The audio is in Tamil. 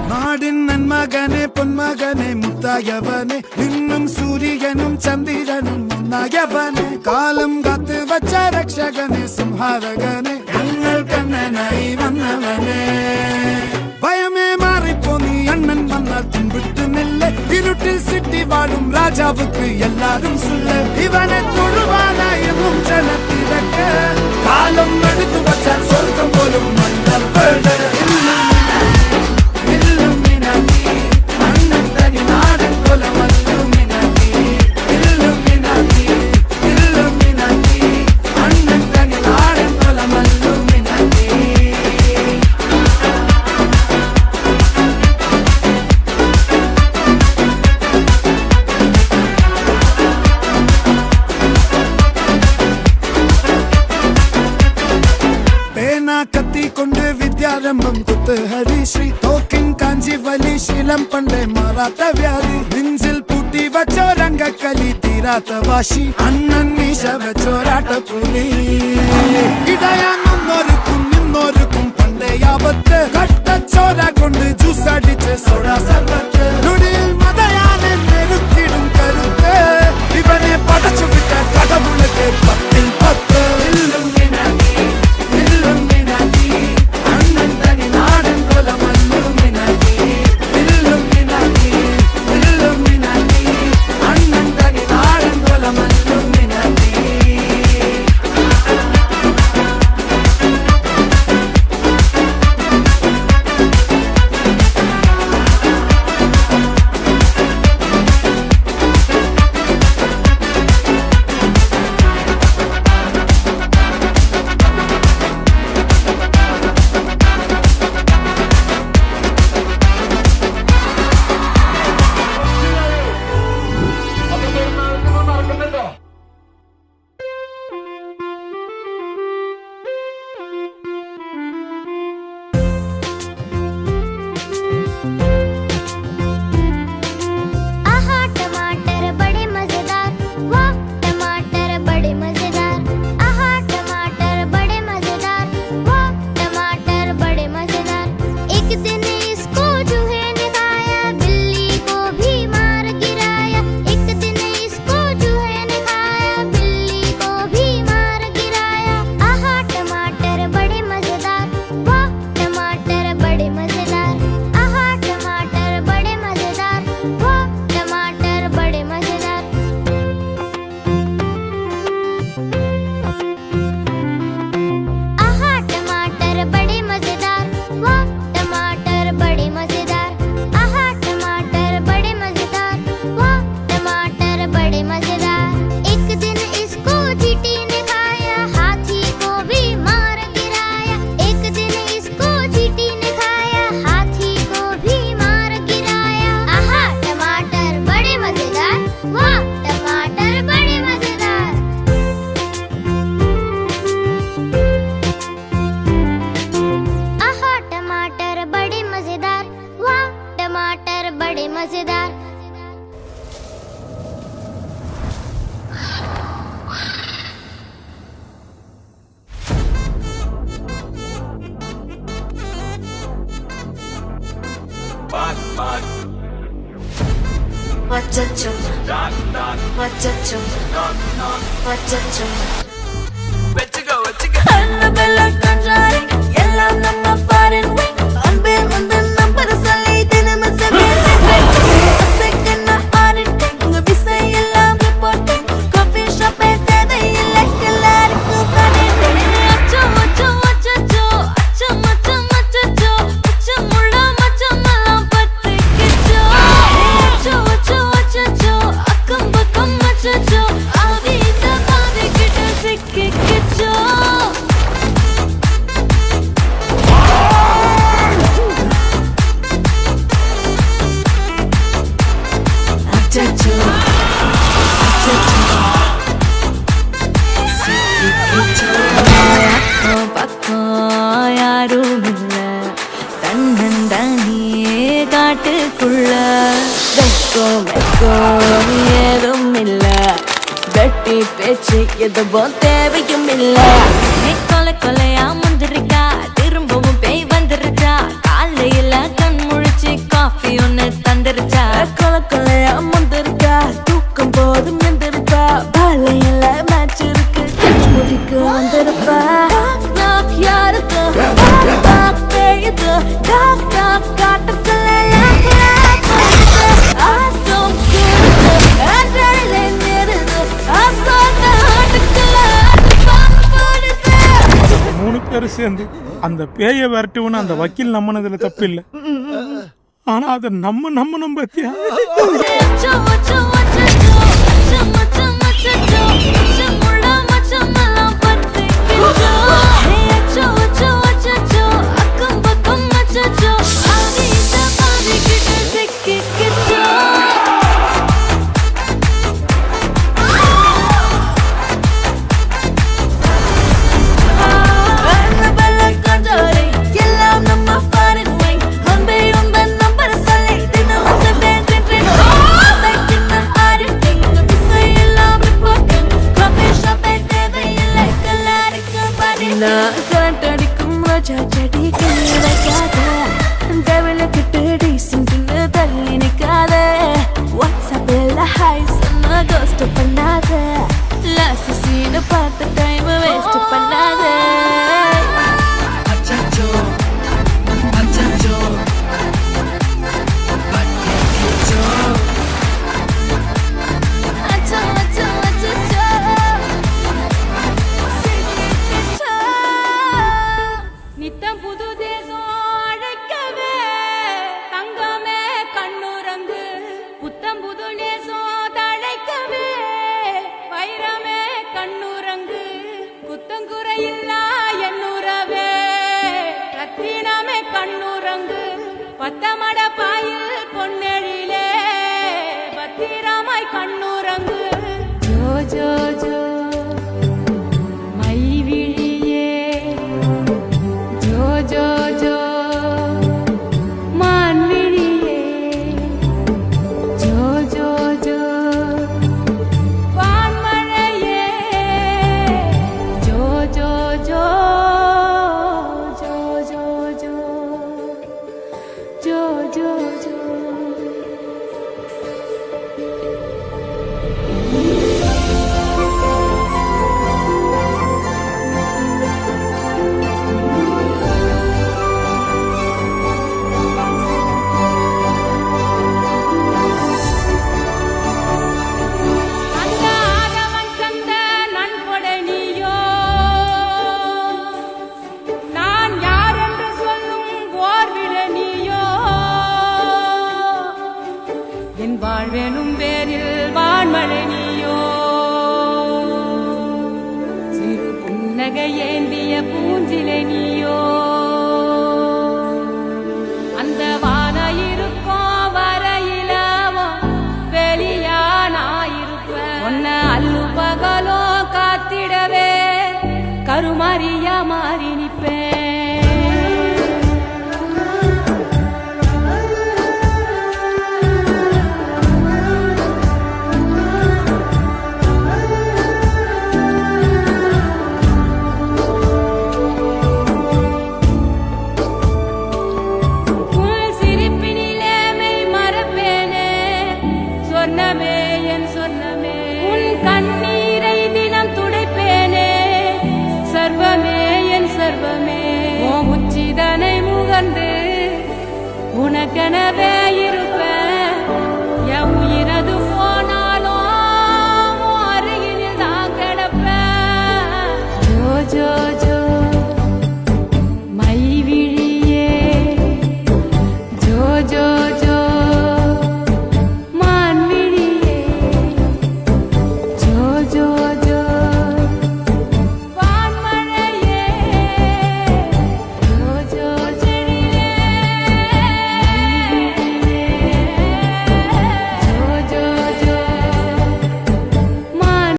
നാടിൻ നന്മകനെ പൊന്മകനെ മുത്തായവനെ നിന്നും സൂര്യനും ചന്ദ്രനും ഒന്നായവനെ കാലം കാത്ത് വച്ച രക്ഷകനെ സംഹാരകനെ ഞങ്ങൾ കണ്ണനായി വന്നവനെ ഭയമേ മാറിപ്പോ നീ അണ്ണൻ വന്നാൽ തുമ്പിട്ട് നെല്ല് ഇരുട്ടിൽ സിറ്റി വാഴും രാജാവുക്ക് എല്ലാരും സുല്ല് ഇവനെ തൊഴുവാനായും ജനത്തിരക്ക് കാലം എടുത്തു വച്ചാൽ സ്വർഗം പോലും മണ്ണപ്പെട് കത്തിക്കൊണ്ട് വിദ്യാരംഭം കുത്ത് ഹരിശ്രീ തോക്കിൻ കാഞ്ചി വലി ശീലം പണ്ടേ മാറാത്ത വ്യാധി നെഞ്ചിൽ പൂട്ടി വച്ചോരംഗക്കലി തീരാത്ത വാശി അണ്ണൻ മീശ വെച്ചോരാട്ട പുലി ഇടയാന്നൊരുക്കും നിന്നൊരുക്കും പണ്ടേ ആപത്ത് കട്ടച്ചോര കൊണ്ട് ജ്യൂസ് അടിച്ച് സോഡാ സർബത്ത് നുടിയിൽ മതയാനെ നെരുക്കിടും കരുത്ത് ഇവനെ പടച്ചു വിട്ട കടവുളക്ക് 10ൽ 10 காட்டுக்குள்ள வெக்கம் வெக்கம் ஏதும் இல்ல வெட்டி பேச்சு எதுவும் தேவையும் இல்ல கொலை கொலையா முந்திருக்கா திரும்பவும் பேய் வந்துருச்சா காலையில கண் முழிச்சு காஃபி ஒன்னு தந்துருச்சா கொலை கொலையா முந்திருக்கா தூக்கம் போதும் எந்திருப்பா பாலையில மேட்ச் இருக்கு கண் முடிக்கு வந்திருப்பா யாருக்கு பேயுது காட்டுக்குள்ள மூணு பேரும் சேர்ந்து அந்த பேயை விரட்டுவன்னு அந்த வக்கீல் நம்பினதுல தப்பு இல்லை. ஆனா அதை நம்ம பத்தியா காட்டடிக்கும் ரோஜா செடி கிடைக்காத டெவல கிட்ட டீசென்ட்னு தள்ளி நிக்காத வாட்ஸ்அப்பில் ஹாய் சொன்ன கோஸ்ட் பண்ணாத லாஸ்ட் சீனை பார்த்த டைம் வேஸ்ட் பண்ணாத பத்தமட பாயில் பொன்னெழிலே பத்திரமாய் கண்ணுறங்கு ஜோ ஜோ ஜோ மைவிழியே ஜோ ஜோ ஜோ மான்விழியே ஜோ ஜோ ஜோ வான்மழையே ஜோ ஜோ ஜோ Jo, jo, jo. வாழ்வேனும் பேரில் வான்மழை நீயோ சிறு புன்னகை ஏந்திய பூஞ்சிலை நீயோ அந்த வான இருக்கும் வரையிலவோ வெளியா நாயிருப்பேன் உன்ன அல்லு பகலோ காத்திடவே கருமாரியா மாறி நிற்பேன் கண்ணீரை தினம் துடைப்பேனே சர்வமே என் சர்வமே உச்சிதனை முகந்து உனக்கெனவே இரு